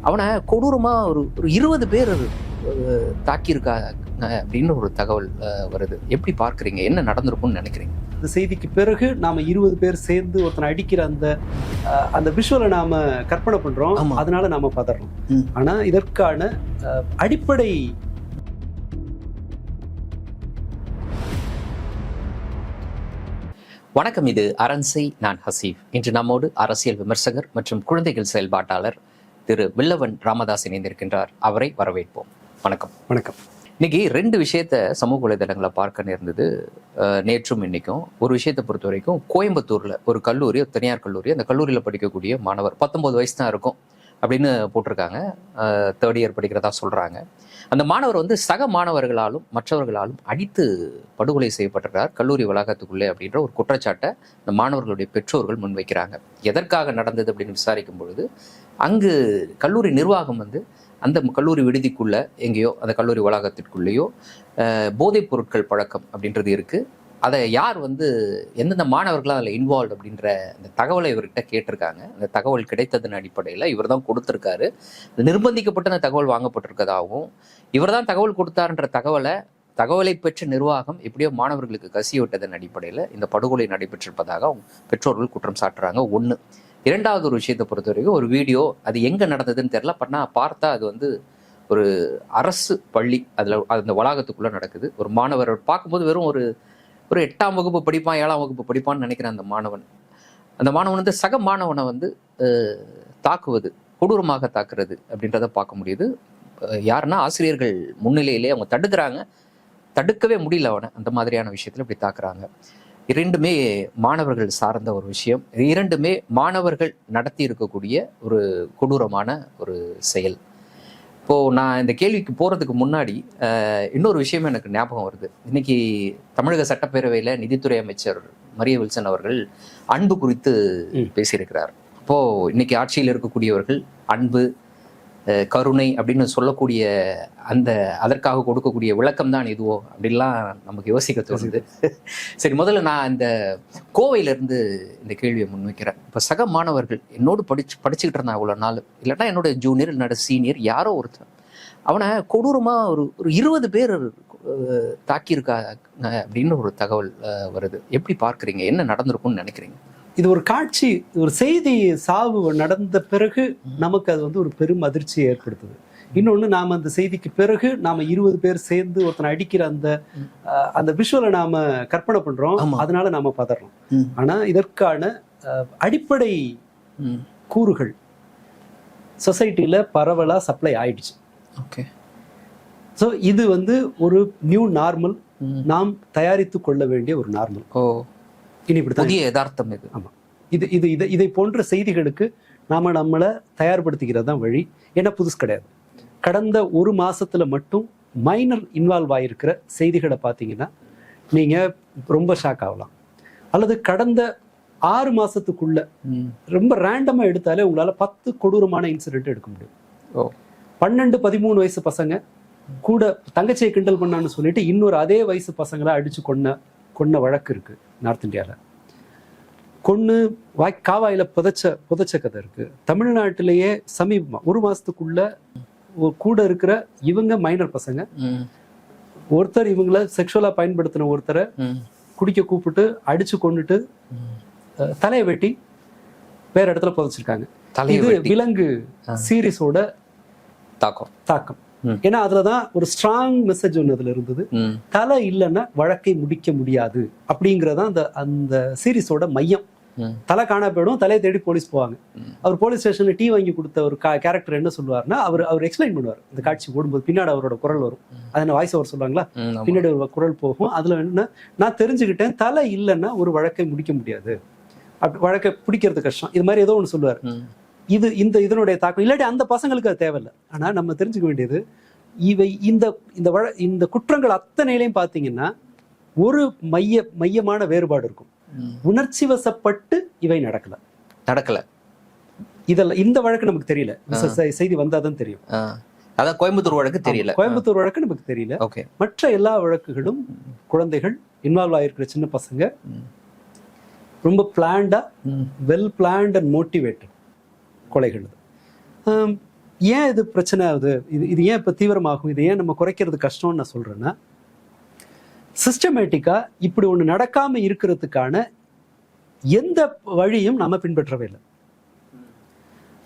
அவனை கொடூரமாக ஒரு 20 பேர் தாக்கியிருக்காங்க அப்படின்னு ஒரு தகவல் வருது. எப்படி பார்க்குறீங்க? என்ன நடந்திருக்கும்னு நினைக்கிறீங்க? இந்த செய்திக்கு பிறகு நாம 20 பேர் சேர்ந்து ஒருத்தனை அடிக்கிற அந்த விஷுவலை நாம கற்பனை பண்றோம். அதனால நாம பதறோம். ஆனா இதற்கான அடிப்படை வணக்கம், இது அரண்சை. நான் ஹசீஃப். இன்று நம்மோடு அரசியல் விமர்சகர் மற்றும் குழந்தைகள் செயல்பாட்டாளர் திரு வில்லவன் ராமதாஸ் இணைந்திருக்கின்றார். அவரை வரவேற்போம். வணக்கம். வணக்கம். இன்னைக்கு 2 விஷயத்த சமூக வலைதளங்களை பார்க்க நேர்ந்தது. நேற்றும் இன்னைக்கும் ஒரு விஷயத்தை பொறுத்த வரைக்கும் கோயம்புத்தூர்ல ஒரு கல்லூரி, தனியார் கல்லூரி, அந்த கல்லூரியில் படிக்கக்கூடிய மாணவர் 19 வயசு தான் இருக்கும் அப்படின்னு போட்டிருக்காங்க. 3rd இயர் படிக்கிறதா சொல்றாங்க. அந்த மாணவர் சக மாணவர்களாலும் மற்றவர்களாலும் அடித்து படுகொலை செய்யப்பட்டிருக்கிறார் கல்லூரி வளாகத்துக்குள்ளே அப்படின்ற ஒரு குற்றச்சாட்டை இந்த மாணவர்களுடைய பெற்றோர்கள் முன்வைக்கிறாங்க. எதற்காக நடந்தது அப்படின்னு விசாரிக்கும் பொழுது அங்கு கல்லூரி நிர்வாகம் அந்த கல்லூரி விடுதிக்குள்ள எங்கேயோ அந்த கல்லூரி வளாகத்திற்குள்ளேயோ போதைப் பொருட்கள் பழக்கம் அப்படின்றது இருக்கு. அதை யார் எந்தெந்த மாணவர்களாக அதில் இன்வால்வ் அப்படின்ற அந்த தகவலை இவர்கிட்ட கேட்டிருக்காங்க. அந்த தகவல் கிடைத்ததன் அடிப்படையில் இவர் தான் கொடுத்துருக்காரு. நிர்பந்திக்கப்பட்ட அந்த தகவல் வாங்கப்பட்டிருக்கதாகவும் இவர் தான் தகவல் கொடுத்தாருன்ற தகவலை பெற்ற நிர்வாகம் எப்படியோ மாணவர்களுக்கு கசிவிட்டதன் அடிப்படையில் இந்த படுகொலை நடைபெற்றிருப்பதாக அவங்க பெற்றோர்கள் குற்றம் சாட்டுறாங்க. 1. 2வது ஒரு விஷயத்தை பொறுத்த வரைக்கும் ஒரு வீடியோ, அது எங்கே நடந்ததுன்னு தெரியல. பார்த்தா அது ஒரு அரசு பள்ளி, அதில் அந்த வளாகத்துக்குள்ளே நடக்குது. ஒரு மாணவர் பார்க்கும்போது வெறும் ஒரு 8ஆம் வகுப்பு படிப்பான், 7ஆம் வகுப்பு படிப்பான்னு நினைக்கிற அந்த மாணவன் சக மாணவனை தாக்குவது, கொடூரமாக தாக்குறது அப்படின்றத பார்க்க முடியுது. யாருன்னா ஆசிரியர்கள் முன்னிலையிலே அவங்க தடுக்கவே முடியல அவனை. அந்த மாதிரியான விஷயத்தில் இப்படி தாக்குறாங்க. 2மே மாணவர்கள் சார்ந்த ஒரு விஷயம். 2மே மாணவர்கள் நடத்தி இருக்கக்கூடிய ஒரு கொடூரமான ஒரு செயல். இப்போது நான் இந்த கேள்விக்கு போகிறதுக்கு முன்னாடி இன்னொரு விஷயம் எனக்கு ஞாபகம் வருது. இன்னைக்கு தமிழக சட்டப்பேரவையில் நிதித்துறை அமைச்சர் மரிய வில்சன் அவர்கள் அன்பு குறித்து பேசியிருக்கிறார். இப்போது இன்னைக்கு ஆட்சியில் இருக்கக்கூடியவர்கள் அன்பு, கருணை அப்படின்னு சொல்லக்கூடிய அதற்காக கொடுக்கக்கூடிய விளக்கம் தான் இதுவோ அப்படின்லாம் நமக்கு யோசிக்க தோணுது. சரி, முதல்ல நான் இந்த கோவையிலேருந்து இந்த கேள்வியை முன்வைக்கிறேன். இப்போ சக மாணவர்கள் என்னோடு படிச்சுக்கிட்டு இருந்தான் இவ்வளோ நாள், இல்லைன்னா என்னோட ஜூனியர் என்னோட சீனியர் யாரோ ஒருத்தர், அவனை கொடூரமாக ஒரு 20 பேர் தாக்கியிருக்காங்க அப்படின்னு ஒரு தகவல் வருது. எப்படி பார்க்குறீங்க? என்ன நடந்திருக்கும்னு நினைக்கிறீங்க? இது ஒரு காட்சி, ஒரு செய்தி சாவு நடந்த பிறகு நமக்கு அது ஒரு பெரும் அதிர்ச்சியை ஏற்படுத்துது. இன்னொன்று, நாம அந்த செய்திக்கு பிறகு நாம 20 பேர் சேர்ந்து ஒருத்தனை அடிக்கிற அந்த விஷுவலை நாம கற்பனை பண்றோம். அதனால நாம பதறோம். ஆனா இதற்கான அடிப்படை கூறுகள் சொசைட்டில பரவலா சப்ளை ஆயிடுச்சு. ஓகே. ஸோ இது ஒரு நியூ நார்மல், நாம் தயாரித்து கொள்ள வேண்டிய ஒரு நார்மல். இனி புதிய யதார்த்தம் இது. ஆமா, இதை போன்ற செய்திகளுக்கு நாம நம்மளை தயார்படுத்திக்கிறது தான் வழி. ஏன்னா புதுசு கிடையாது. கடந்த 1 மாசத்துல மட்டும் மைனர் இன்வால்வ் ஆகிருக்கிற செய்திகளை பார்த்தீங்கன்னா நீங்க ரொம்ப ஷாக் ஆகலாம். அல்லது கடந்த 6 மாசத்துக்குள்ள ரொம்ப ரேண்டமா எடுத்தாலே உங்களால 10 கொடூரமான இன்சிடென்ட் எடுக்க முடியும். 12-13 வயசு பசங்க கூட தங்கச்சியை கிண்டல் பண்ணான்னு சொல்லிட்டு இன்னொரு அதே வயசு பசங்களை அடிச்சு கொன்ன வழக்கு இருக்கு நார்த் இந்தியாவில். காவாயில புதைச்ச கதை இருக்கு. தமிழ்நாட்டிலேயே சமீபமா 1 மாசத்துக்குள்ள கூட இருக்கிற இவங்க மைனர் பசங்க, ஒருத்தர் இவங்கள செக்ஷுவலா பயன்படுத்தின ஒருத்தரை குடிக்க கூப்பிட்டு அடிச்சு கொண்டுட்டு தலையை வெட்டி வேற இடத்துல புதைச்சிருக்காங்க. இது விலங்கு சீரீஸோட தாக்கம். ஏன்னா அதுலதான் ஒரு ஸ்ட்ராங் மெசேஜ் ஒன்று அதுல இருந்தது. தலை இல்லைன்னா வழக்கை முடிக்க முடியாது அப்படிங்கறதான் அந்த சீரீஸோட மையம். தலை காணா போயிடும், தலையை தேடி போலீஸ் போவாங்க. அவர் போலீஸ் ஸ்டேஷன்ல டீ வாங்கி கொடுத்த ஒரு கேரக்டர் என்ன சொல்லுவாருன்னா, அவர் எக்ஸ்பிளைன் பண்ணுவார். இந்த காட்சி ஓடும்போது பின்னாடி அவரோட குரல் வரும். அதை வாய்ஸ் ஓவர் சொல்லுவாங்களா, பின்னாடி ஒரு குரல் போகும். அதுல என்னன்னா, நான் தெரிஞ்சுக்கிட்டேன் தலை இல்லைன்னா ஒரு வழக்கை முடிக்க முடியாது, வழக்கை பிடிக்கிறது கஷ்டம், இது மாதிரி ஏதோ ஒன்று சொல்லுவார். இதனுடைய தாக்கம் இல்லாட்டி அந்த பசங்களுக்கு அது தேவையில்லை. ஆனா நம்ம தெரிஞ்சுக்க வேண்டியது, இவை இந்த குற்றங்கள் அத்தனையிலையும் பார்த்தீங்கன்னா ஒரு மையமான வேறுபாடு இருக்கும். உணர்ச்சி வசப்பட்டு இவை நடக்கல. இதெல்லாம் இந்த வழக்கு நமக்கு தெரியல. செய்தி வந்தாதான் தெரியும். அதான் கோயம்புத்தூர் வழக்கு தெரியல. கோயம்புத்தூர் வழக்கு நமக்கு தெரியல. மற்ற எல்லா வழக்குகளும் குழந்தைகள் இன்வால்வ் ஆகிருக்கிற சின்ன பசங்க ரொம்ப பிளான்டா, வெல் பிளான்ட் அண்ட் மோட்டிவேட்டட் கொலைகள். ஏன் இது பிரச்சனை ஆகுது, இது ஏன் இப்போ தீவிரமாகும், இது ஏன் நம்ம குறைக்கிறது கஷ்டம்னு நான் சொல்றேன்னா, சிஸ்டமேட்டிக்கா இப்படி ஒன்று நடக்காம இருக்கிறதுக்கான எந்த வழியும் நம்ம பின்பற்றவே இல்லை.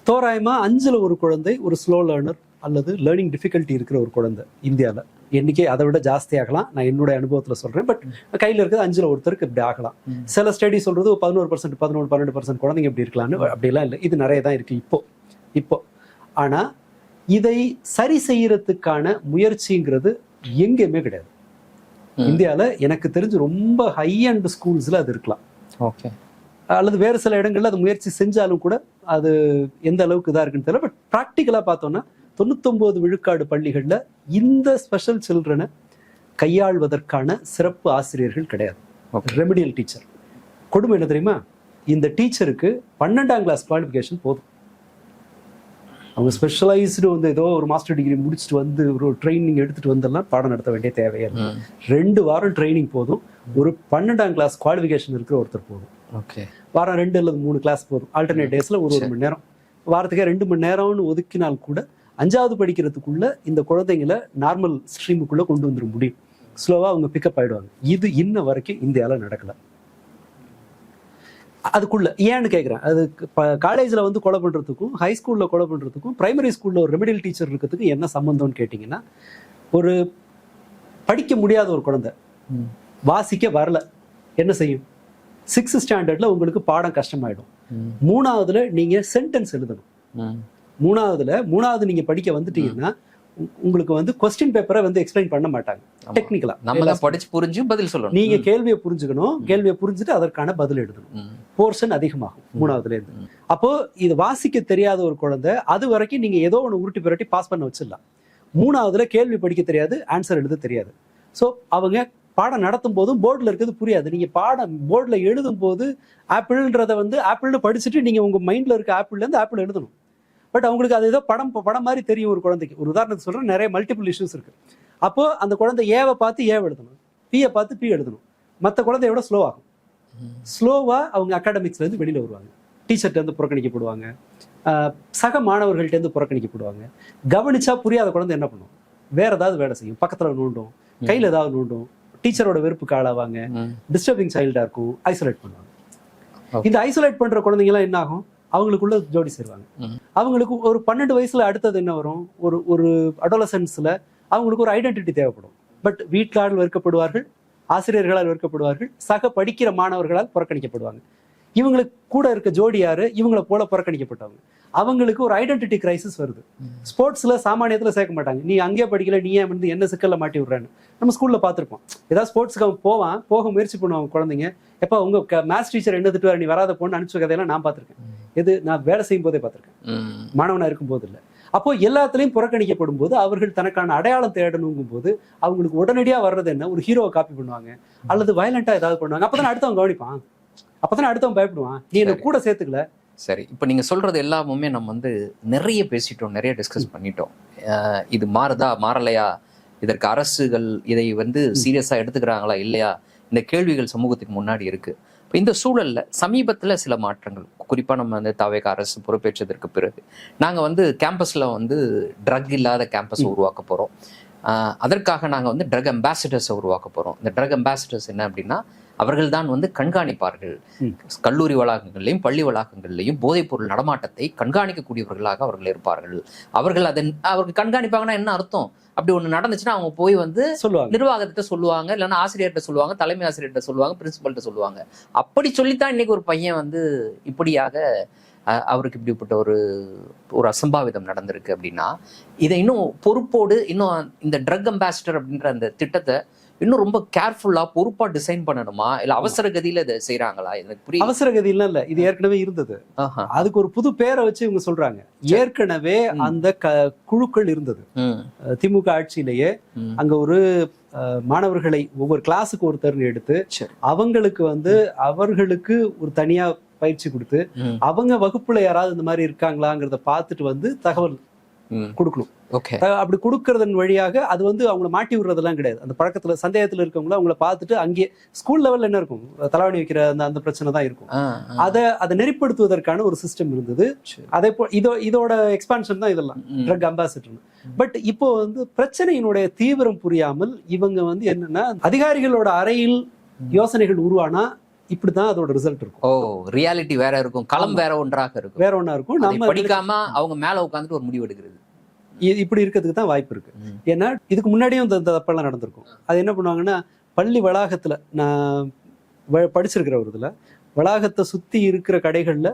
தோராயமா 5ல் ஒரு குழந்தை ஒரு ஸ்லோ லேர்னர் அல்லது லேர்னிங் டிஃபிகல்ட்டி இருக்கிற ஒரு குழந்தை இந்தியாவில். எண்ணிக்கை அதை விட ஜாஸ்தி ஆகலாம், நான் என்னுடைய அனுபவத்தில் சொல்றேன். பட் கையில் இருக்கிறது 5ல் ஒருத்தருக்கு இப்படி ஆகலாம். சில ஸ்டடி சொல்றது 11%, 11-12% குழந்தைங்க இப்படி இருக்கலாம்னு. அப்படிலாம் இல்லை, இது நிறைய தான் இருக்கு இப்போ. ஆனா இதை சரி செய்யறதுக்கான முயற்சிங்கிறது எங்கேயுமே கிடையாது. இந்தியாவில் எனக்கு தெரிஞ்சு ரொம்ப ஹை அண்ட் ஸ்கூல்ஸ்ல அது இருக்கலாம், அல்லது வேறு சில இடங்கள்ல அது முயற்சி செஞ்சாலும் கூட அது எந்த அளவுக்கு இதாக இருக்குன்னு தெரியல. பட் ப்ராக்டிக்கலாக பார்த்தோம்னா 99 விழுக்காடு பள்ளிகளில் இந்த ஸ்பெஷல் சில்ட்ரனை கையாள்வதற்கான சிறப்பு ஆசிரியர்கள் கிடையாது. Remedial teacher. கொடுமை என்ன தெரியுமா, இந்த டீச்சருக்கு 12ஆம் கிளாஸ் குவாலிஃபிகேஷன் போதும். அவங்க ஸ்பெஷலைஸ்டு வந்து ஏதோ ஒரு மாஸ்டர் டிகிரி முடிச்சுட்டு வந்து ஒரு ட்ரைனிங் எடுத்துட்டு வந்தெல்லாம் பாடம் நடத்த வேண்டிய தேவையே இல்லை. 2 வாரம் ட்ரைனிங் போதும். ஒரு 12ஆம் கிளாஸ் குவாலிஃபிகேஷன் இருக்கிற ஒருத்தர் போதும். வாரம் 2 அல்லது 3 கிளாஸ் போதும். ஆல்டர்னேட் டேஸ்ல ஒரு மணி நேரம், வாரத்துக்கே 2 மணி நேரம்னு ஒதுக்கினால் கூட 5வது படிக்கிறதுக்குள்ள இந்த குழந்தைங்களை நார்மல் ஸ்ட்ரீமுக்குள்ள கொண்டு வந்துட முடியும். ஸ்லோவா அவங்க பிக்கப் ஆயிடுவாங்க. இது இன்ன வரைக்கும் இந்தியாவில் நடக்கல. அதுக்குள்ள ஏன்னு கேட்குறேன், அது காலேஜில் வந்து கொலை பண்ணுறதுக்கும் ஹை ஸ்கூலில் கொலை பண்ணுறதுக்கும் பிரைமரி ஸ்கூலில் ஒரு ரெமிடியல் டீச்சர் இருக்கிறதுக்கும் என்ன சம்மந்தம்னு கேட்டிங்கன்னா, ஒரு படிக்க முடியாத ஒரு குழந்தை வாசிக்க வரல என்ன செய்யும்? 6th ஸ்டாண்டர்டில் உங்களுக்கு பாடம் கஷ்டமாயிடும். 3வதுல நீங்கள் சென்டென்ஸ் எழுதணும். 3வது நீங்கள் படிக்க வந்துட்டீங்கன்னா உங்களுக்கு வந்து கொஸ்டின் பேப்பரை வந்து எக்ஸ்பிளைன் பண்ண மாட்டாங்க. டெக்னிக்கலா நம்ம படிச்சு புரிஞ்சு பதில் சொல்லணும். நீங்க கேள்வியை புரிஞ்சுக்கணும், கேள்வியை புரிஞ்சுட்டு அதற்கான பதில் எழுதணும். போர்ஷன் அதிகமாகும் 3வதுல இருந்து. அப்போ இது வாசிக்க தெரியாத ஒரு குழந்தை, அது வரைக்கும் நீங்க ஏதோ ஒன்று உருட்டி புரட்டி பாஸ் பண்ண வச்சிடலாம். 3வதுல கேள்வி படிக்க தெரியாது, ஆன்சர் எழுத தெரியாது. ஸோ அவங்க பாடம் நடத்தும் போதும் போர்டில் இருக்கிறது புரியாது. நீங்க பாடம் போர்டில் எழுதும் போது ஆப்பிள்ன்றதை வந்து ஆப்பிள்னு படிச்சுட்டு நீங்க உங்க மைண்ட்ல இருக்க ஆப்பிள்ல இருந்து ஆப்பிள் எழுதணும். பட் அவங்களுக்கு அது ஏதோ படம் மாதிரி தெரியும் ஒரு குழந்தைக்கு. ஒரு உதாரணத்துக்கு சொல்றேன், நிறைய மல்டிபிள் இஷ்யூஸ் இருக்கு. அப்போ அந்த குழந்தை ஏவை பார்த்து ஏவை எழுதணும், பியை பார்த்து பி எழுதணும். மற்ற குழந்தையோட ஸ்லோ ஆகும். ஸ்லோவா அவங்க அகாடமிக்ஸ்ல இருந்து வெளியில வருவாங்க. டீச்சர்ட்ட இருந்து புறக்கணிக்கப்படுவாங்க, சக மாணவர்கள்ட்ட இருந்து புறக்கணிக்கப்படுவாங்க. கவனிச்சா புரியாத குழந்தை என்ன பண்ணும்? வேற ஏதாவது வேலை செய்யும், பக்கத்துல நோண்டும், கையில ஏதாவது நோண்டும், டீச்சரோட வெறுப்புக்கு ஆளாவாங்க, டிஸ்டர்பிங் சைல்டா இருக்கும், ஐசோலேட் பண்ணுவாங்க. இந்த ஐசோலேட் பண்ற குழந்தைங்க எல்லாம் என்ன ஆகும்? அவங்களுக்குள்ள ஜோடி சேருவாங்க. அவங்களுக்கு ஒரு 12 வயசுல அடுத்தது என்ன வரும்? ஒரு அடோலசன்ஸ்ல அவங்களுக்கு ஒரு ஐடென்டிட்டி தேவைப்படும். பட் வீட்டால் வெறுக்கப்படுவார்கள், ஆசிரியர்களால் வெறுக்கப்படுவார்கள், சக படிக்கிற மாணவர்களால் புறக்கணிக்கப்படுவாங்க. இவங்களுக்கு கூட இருக்க ஜோடி யாரு? இவங்களை போல புறக்கணிக்கப்பட்டவங்க. அவங்களுக்கு ஒரு ஐடென்டிட்டி கிரைசிஸ் வருது. ஸ்போர்ட்ஸ்ல சாமானியத்துல சேர்க்க மாட்டாங்க. நீ அங்கேயே படிக்கல, நீ ஏன் வந்து என்ன சிக்கல்ல மாட்டி விடுறேன்னு நம்ம ஸ்கூல்ல பார்த்துருப்போம். ஏதாவது ஸ்போர்ட்ஸ்க்கு அவன் போக முயற்சி பண்ணுவாங்க குழந்தைங்க. எப்ப உங்க மேத்ஸ் டீச்சர் என்ன திட்டுவார், நீ வராத போன்னு அனுப்பிச்ச கதையெல்லாம் நான் பார்த்துருக்கேன். இது நான் வேலை செய்யும் போதே பார்த்துருக்கேன், மாணவனா இருக்கும் போது இல்லை. அப்போ எல்லாத்துலயும் புறக்கணிக்கப்படும் போது அவர்கள் தனக்கான அடையாளம் தேடணுங்கும் போது அவங்களுக்கு உடனடியா வர்றது என்ன? ஒரு ஹீரோவை காப்பி பண்ணுவாங்க அல்லது வயலண்டா ஏதாவது பண்ணுவாங்க. அப்பதான் அடுத்தவன் கவனிப்பான், அப்பதான் அடுத்தவன் பயப்படுவான், நீ என்ன கூட சேர்த்துக்கல. சரி, இப்போ நீங்கள் சொல்கிறது எல்லாமுமே நம்ம வந்து நிறைய பேசிட்டோம், நிறைய டிஸ்கஸ் பண்ணிட்டோம். இது மாறுதா மாறலையா, இதற்கு அரசுகள் இதை வந்து சீரியஸாக எடுத்துக்கிறாங்களா இல்லையா, இந்த கேள்விகள் சமூகத்துக்கு முன்னாடி இருக்குது. இப்போ இந்த சூழலில் சமீபத்தில் சில மாற்றங்கள், குறிப்பாக நம்ம வந்து தவேக அரசு பொறுப்பேற்றதற்கு பிறகு நாங்கள் வந்து கேம்பஸில் வந்து ட்ரக் இல்லாத கேம்பஸை உருவாக்க போகிறோம். அதற்காக நாங்கள் வந்து ட்ரக் அம்பாசிடர்ஸை உருவாக்க போகிறோம். இந்த ட்ரக் அம்பாசிடர்ஸ் என்ன அப்படின்னா, அவர்கள் தான் வந்து கண்காணிப்பார்கள். கல்லூரி வளாகங்கள்லையும் பள்ளி வளாகங்கள்லையும் போதைப்பொருள் நடமாட்டத்தை கண்காணிக்கக்கூடியவர்களாக அவர்கள் இருப்பார்கள். அவர்கள் கண்காணிப்பாங்கன்னா என்ன அர்த்தம்? அப்படி ஒன்று நடந்துச்சுன்னா அவங்க போய் வந்து சொல்லுவாங்க, நிர்வாகத்திட்ட சொல்லுவாங்க, இல்லைன்னா ஆசிரியர்கிட்ட சொல்லுவாங்க, தலைமை ஆசிரியர்கிட்ட சொல்லுவாங்க, பிரின்சிபல்கிட்ட சொல்லுவாங்க. அப்படி சொல்லித்தான் இன்னைக்கு ஒரு பையன் வந்து இப்படியாக அவருக்கு இப்படிப்பட்ட ஒரு அசம்பாவிதம் நடந்திருக்கு அப்படின்னா, இதை இன்னும் பொறுப்போடு இன்னும் இந்த ட்ரக் அம்பாசிடர் அப்படின்ற அந்த திட்டத்தை இன்னும் ரொம்ப கேர்ஃபுல்லா பொறுப்பா டிசைன் பண்ணணுமா, இல்ல அவசர கதியில இதை செய்யறாங்களா? எனக்கு புரியும். அவசர கதியில இல்ல, இது ஏற்கனவே இருந்தது. அதுக்கு ஒரு புது பேரை வச்சு இவங்க சொல்றாங்க. ஏற்கனவே அந்த குழுக்கள் இருந்தது திமுக ஆட்சியிலேயே. அங்க ஒரு மாணவர்களை ஒவ்வொரு கிளாஸுக்கு ஒருத்தர் எடுத்து அவங்களுக்கு வந்து அவர்களுக்கு ஒரு தனியா பயிற்சி கொடுத்து அவங்க வகுப்புல யாராவது இந்த மாதிரி இருக்காங்களாங்கிறத பார்த்துட்டு வந்து தகவல் கொடுக்கணும். ஓகே. அப்படி கொடுக்கறதன் வழியாக அது வந்து அவங்கள மாட்டி விடுறதெல்லாம் கிடையாது. அந்த பழக்கத்துல சந்தேகத்துல இருக்கவங்கள அவங்கள பார்த்துட்டு அங்கே ஸ்கூல் லெவல்ல என்ன இருக்கும், தலைவணி வைக்கிற அந்த பிரச்சனை தான் இருக்கும். அதை நெறிப்படுத்துவதற்கான ஒரு சிஸ்டம் இருந்தது. அதே போல் இதோட எக்ஸ்பான்ஷன் தான் இதெல்லாம் ட்ரக் அம்பாசிடர். பட் இப்போ வந்து பிரச்சனையினுடைய தீவிரம் புரியாமல் இவங்க வந்து என்னன்னா, அதிகாரிகளோட அறையில் யோசனைகள் உருவானா இப்படிதான் அதோட ரிசல்ட் இருக்கும். ரியாலிட்டி வேற இருக்கும், களம் வேற ஒன்றாக இருக்கும், வேற ஒன்றா இருக்கும். நம்ம படிக்காம அவங்க மேல உட்காந்துட்டு ஒரு முடிவு எடுக்கிறது இப்படி இருக்கிறதுக்கு தான் வாய்ப்பு இருக்கு. ஏன்னா இதுக்கு முன்னாடியும் இந்த தப்பெல்லாம் நடந்திருக்கும். அது என்ன பண்ணுவாங்கன்னா, பள்ளி வளாகத்துல நான் படிச்சிருக்கிற ஒரு இதுல வளாகத்தை சுத்தி இருக்கிற கடைகள்ல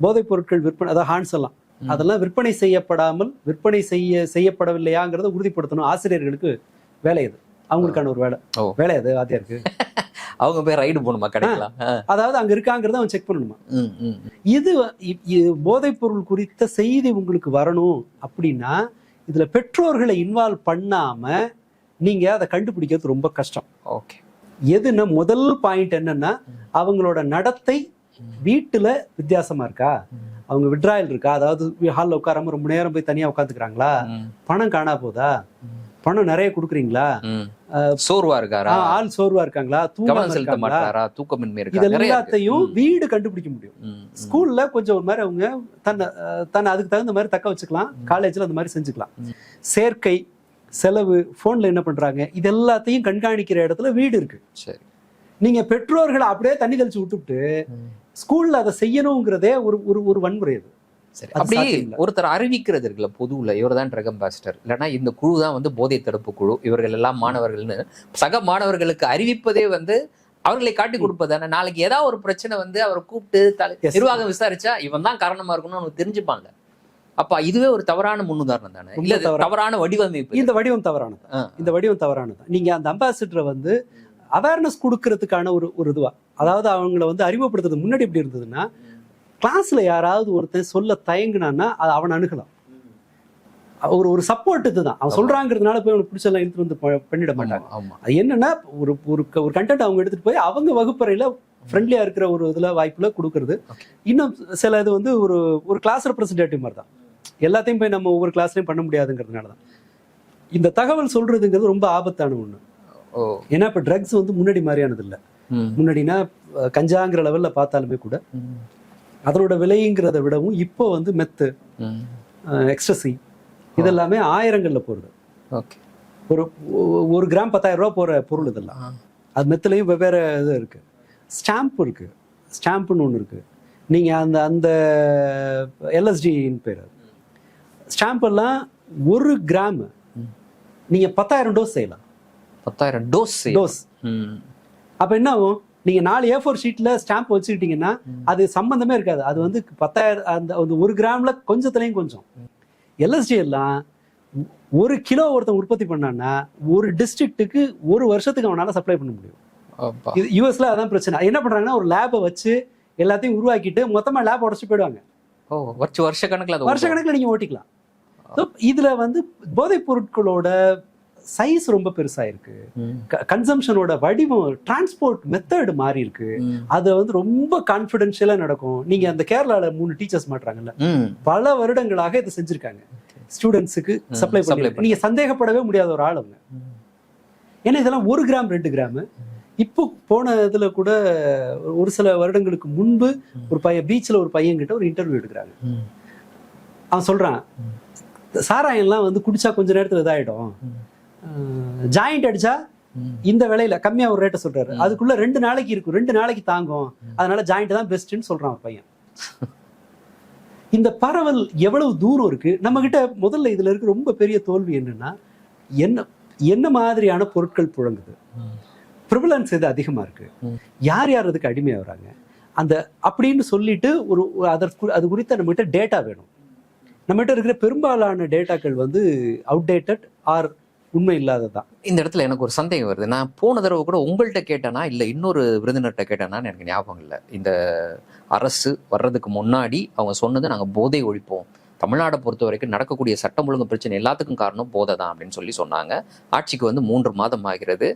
போதைப் பொருட்கள் விற்பனை, அதாவது ஹான்ஸ் எல்லாம் அதெல்லாம் விற்பனை செய்யப்படாமல் விற்பனை செய்யப்படவில்லையாங்கிறத உறுதிப்படுத்தணும். ஆசிரியர்களுக்கு வேலை அது, அவங்களுக்கான ஒரு வேலை அது வாத்தியாருக்கு. அவங்க போய் ரைடு போகணுமா கடைக்கலாம், அதாவது அங்க இருக்காங்கிறத அவன் செக் பண்ணணுமா. இது போதைப் பொருள் குறித்த செய்தி உங்களுக்கு வரணும் அப்படின்னா இதுல பெற்றோர்களை இன்வால்வ் பண்ணாம நீங்க அதை கண்டுபிடிக்கிறது ரொம்ப கஷ்டம். ஓகே. எதுன்னா முதல் பாயிண்ட் என்னன்னா, அவங்களோட நடத்தை வீட்டுல வித்தியாசமா இருக்கா, அவங்க விட்ராயல் இருக்கா, அதாவது ஹால்ல உட்காராம ரொம்ப நேரம் போய் தனியா உட்காந்துக்கிறாங்களா, பணம் காணா போதா, பணம் நிறைய குடுக்குறீங்களா, சோர்வா இருக்காரா, ஆள் சோர்வா இருக்காங்களா, தூக்கமின்மை இருக்கா, இது எல்லாத்தையும் வீடு கண்டுபிடிக்க முடியும். ஸ்கூல்ல கொஞ்சம் ஒரு மாதிரி அவங்க தன்னை அதுக்கு தகுந்த மாதிரி தக்க வச்சுக்கலாம், காலேஜ்ல அந்த மாதிரி செஞ்சுக்கலாம். சேர்க்கை, செலவு, போன்ல என்ன பண்றாங்க, இது எல்லாத்தையும் கண்காணிக்கிற இடத்துல வீடு இருக்கு. சரி, நீங்க பெற்றோர்களை அப்படியே தண்ணி தெளிச்சு விட்டுவிட்டு ஸ்கூல்ல அதை செய்யணுங்கிறதே ஒரு வன்முறை. அது சரி. அப்படி ஒருத்தர் அறிவிக்கிறது இருக்குல்ல பொதுவில், இவர் தான் ட்ரக் அம்பாசிடர், இல்லைன்னா இந்த குழு தான் வந்து போதை தடுப்பு குழு, இவர்கள் எல்லாம் மாணவர்கள்னு சக மாணவர்களுக்கு அறிவிப்பதே வந்து அவர்களை காட்டி கொடுப்பதானே. நாளைக்கு ஏதாவது ஒரு பிரச்சனை வந்து அவரை கூப்பிட்டு நிர்வாகம் விசாரிச்சா இவன் தான் காரணமா இருக்கணும்னு அவங்க தெரிஞ்சுப்பாங்க. அப்ப இதுவே ஒரு தவறான முன்னுதாரணம் தானே, இல்ல தவறான வடிவமைப்பு. இந்த வடிவம் தவறானது. நீங்க அந்த அம்பாசிடரை வந்து அவேர்னஸ் கொடுக்கறதுக்கான ஒரு இதுவா, அதாவது அவங்களை வந்து அறிமுகப்படுத்துறது முன்னாடி எப்படி இருந்ததுன்னா, கிளாஸ்ல யாராவது ஒருத்தன் சொல்ல தயங்குனான்னா அவன் அணுகலாம். ஒரு சப்போர்ட் இதுதான். அவன் சொல்றாங்கிறதுனால போய் அவனுக்கு பிடிச்செல்லாம் எடுத்துட்டு வந்து பண்ணிட மாட்டாங்க. அது என்னன்னா, ஒரு கண்டென்ட் அவங்க எடுத்துட்டு போய் அவங்க வகுப்பறையில ஃப்ரெண்ட்லியா இருக்கிற ஒரு இதுல வாய்ப்புல கொடுக்கறது. இன்னும் சில இது வந்து ஒரு கிளாஸ் ரெப்ரஸன்டேட்டிவ் மாதிரி தான். எல்லாத்தையும் போய் நம்ம ஒவ்வொரு கிளாஸ்லயும் பண்ண முடியாதுங்கிறதுனாலதான் இந்த தகவல் சொல்றதுங்கிறது ரொம்ப ஆபத்தான ஒண்ணு. ஏன்னா இப்ப ட்ரக்ஸ் வந்து முன்னாடி மாதிரியானது இல்லை. முன்னாடினா கஞ்சாங்கிற லெவல்ல பார்த்தாலுமே கூட அதனோட விலைங்கிறத விடவும் இப்போ வந்து மெத்து, எக்ஸ்ட்ரசி இதெல்லாமே ஆயிரங்கள்ல போறது. ஒரு கிராம் 10,000 ரூபா போற பொருள் இதெல்லாம். அது மெத்துலையும் வெவ்வேறு இது இருக்கு. ஸ்டாம்ப் இருக்கு, ஸ்டாம்ப்னு ஒன்று இருக்கு. நீங்க அந்த எல்எஸ்டின்னு பேர். ஸ்டாம்ப் எல்லாம் 1 கிராம் நீங்க 10,000 டோஸ் செய்யலாம். 10,000 டோஸ். அப்ப என்ன ஆகும், நீங்க 4 A4 ஷீட்ல ஸ்டாம்ப் வச்சுக்கிட்டீங்கன்னா அது சம்பந்தமே இருக்காது. அது வந்து 10,000 அந்த 1 கிராம்ல கொஞ்சத்துலயும் கொஞ்சம். எல்எஸ்டி எல்லாம் 1 கிலோ ஒருத்தன் உற்பத்தி பண்ணான்னா ஒரு டிஸ்ட்ரிக்ட்டுக்கு 1 வருஷத்துக்கு அவனால சப்ளை பண்ண முடியும். யூஎஸ்ல அதான் பிரச்சனை. என்ன பண்றாங்கன்னா, ஒரு லேபை வச்சு எல்லாத்தையும் உருவாக்கிட்டு மொத்தமா லேப் உடச்சு போயிடுவாங்க. வருஷ கணக்குல நீங்க ஓட்டிக்கலாம். இதுல வந்து போதைப் பொருட்களோட சைஸ் ரொம்ப பெருசா இருக்கு, கன்சம்ஷனோட வடிவம், டிரான்ஸ்போர்ட் மெத்தட் மாறி இருக்கு. அது வந்து ரொம்ப கான்பிடென்ஷியலா நடக்கும். நீங்க அந்த கேரளால 3 டீச்சர்ஸ் மாட்டுறாங்கல்ல, பல வருடங்களாக இதை செஞ்சிருக்காங்க. ஸ்டூடெண்ட்ஸுக்கு சப்ளை பண்ணி நீங்க சந்தேகப்படவே முடியாத ஒரு ஆள் அவங்க. ஏன்னா இதெல்லாம் 1 கிராம் 2 கிராம். இப்போ போன இதுல கூட ஒரு சில வருடங்களுக்கு முன்பு ஒரு பையன் பீச்ல ஒரு பையன் கிட்ட ஒரு இன்டர்வியூ எடுக்கிறாங்க. அவன் சொல்றான், சாராயம்லாம் வந்து குடிச்சா கொஞ்ச நேரத்துல இதாயிடும், ஜாயிண்ட் அடிச்சா இந்த விலையில கம்மியா ஒரு ரேட்டை சொல்றாரு, அதுக்குள்ள 2 நாளைக்கு இருக்கும், 2 நாளைக்கு தாங்கும், அதனால ஜாயிண்ட் தான் பெஸ்ட்னு சொல்றான் பையன். இந்த பரவல் எவ்வளவு தூரம் இருக்கு நம்ம கிட்ட. முதல்ல இதுல இருக்கு ரொம்ப பெரிய தோல்வி என்னன்னா, என்ன மாதிரியான பொருட்கள் புழங்குது, ப்ரிவலன்ஸ் இது அதிகமா இருக்கு, யார் அதுக்கு அடிமையா வராங்க அந்த அப்படின்னு சொல்லிட்டு அது குறித்த நம்ம கிட்ட டேட்டா வேணும். நம்ம கிட்ட இருக்கிற பெரும்பாலான டேட்டாக்கள் வந்து அவுடேட்டட் ஆர் உண்மை இல்லாததான். இந்த இடத்துல எனக்கு ஒரு சந்தேகம் வருது. நான் போன தடவை கூட உங்கள்கிட்ட கேட்டேனா இல்லை இன்னொரு விருந்தினர்கிட்ட கேட்டேனான்னு எனக்கு ஞாபகம் இல்லை. இந்த அரசு வர்றதுக்கு முன்னாடி அவங்க சொன்னது, நாங்கள் போதை ஒழிப்போம், தமிழ்நாடை பொறுத்த வரைக்கும் நடக்கக்கூடிய சட்டம் ஒழுங்கு பிரச்சனை எல்லாத்துக்கும் காரணம் போதை தான் அப்படின்னு சொல்லி சொன்னாங்க. ஆட்சிக்கு வந்து 3 மாதம் ஆகிறது.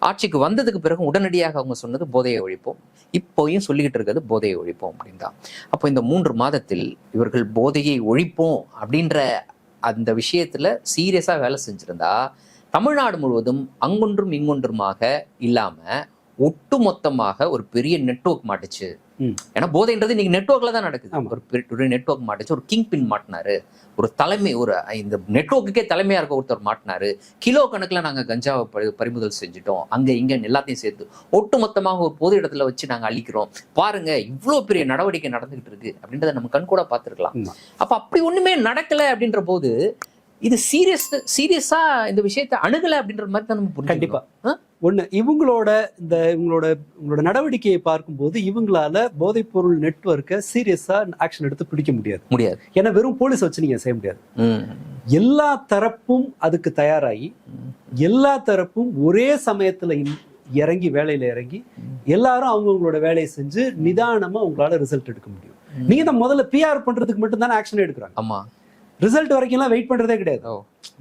ஆட்சிக்கு வந்ததுக்கு பிறகு உடனடியாக அவங்க சொன்னது போதையை ஒழிப்போம், இப்போயும் சொல்லிக்கிட்டு இருக்கிறது போதையை ஒழிப்போம் அப்படின்னு தான். அப்போ இந்த 3 மாதத்தில் இவர்கள் போதையை ஒழிப்போம் அப்படின்ற அந்த விஷயத்துல சீரியஸா வேலை செஞ்சிருந்தா தமிழ்நாடு முழுவதும் அங்கொன்றும் இங்கொன்றுமாக இல்லாம ஒட்டுமொத்தமாக ஒரு பெரிய நெட்வொர்க் மாட்டுச்சு. ஏன்னா போதைன்றது இன்னைக்கு நெட்வொர்க்ல தான் நடக்குது. ஒரு நெட்வொர்க் மாட்டுச்சு, ஒரு கிங் பின் மாட்டினாரு, ஒரு தலைமை, ஒரு இந்த நெட்வொர்க்குக்கே தலைமையா இருக்க ஒருத்தர் மாட்டினாரு. கிலோ கணக்குல நாங்க கஞ்சாவை பறிமுதல் செஞ்சுட்டோம், அங்க இங்க எல்லாத்தையும் சேர்த்து ஒட்டுமொத்தமாக ஒரு பொது இடத்துல வச்சு நாங்க அழிக்கிறோம், பாருங்க இவ்வளவு பெரிய நடவடிக்கை நடந்துகிட்டு இருக்கு அப்படின்றத நம்ம கண் கூட பார்த்திருக்கலாம். அப்ப அப்படி ஒண்ணுமே நடக்கல அப்படின்ற போது இது சீரியஸா இந்த விஷயத்தை அணுகல அப்படின்ற மாதிரி தான் நம்ம கண்டிப்பா ஒண்ணு. இவங்களோட நடவடிக்கையை பார்க்கும்போது இவங்களால போதைப் பொருள் நெட்வொர்க்கை சீரியஸா ஆக்ஷன் எடுத்து பிடிக்க முடியாது. ஏன்னா வெறும் போலீஸ் வச்சு நீங்க செய்ய முடியாது. எல்லா தரப்பும் அதுக்கு தயாராகி எல்லா தரப்பும் ஒரே சமயத்துல இறங்கி வேலையில இறங்கி எல்லாரும் அவங்களோட வேலையை செஞ்சு நிதானமா உங்களால ரிசல்ட் எடுக்க முடியும். நீங்க தான் முதல்ல பிஆர் பண்றதுக்கு மட்டும் தானே ஆக்ஷன் எடுக்கிறாங்க. ஆமா, ரிசல்ட் வரைக்கும் எல்லாம் வெயிட் பண்றதே கிடையாது.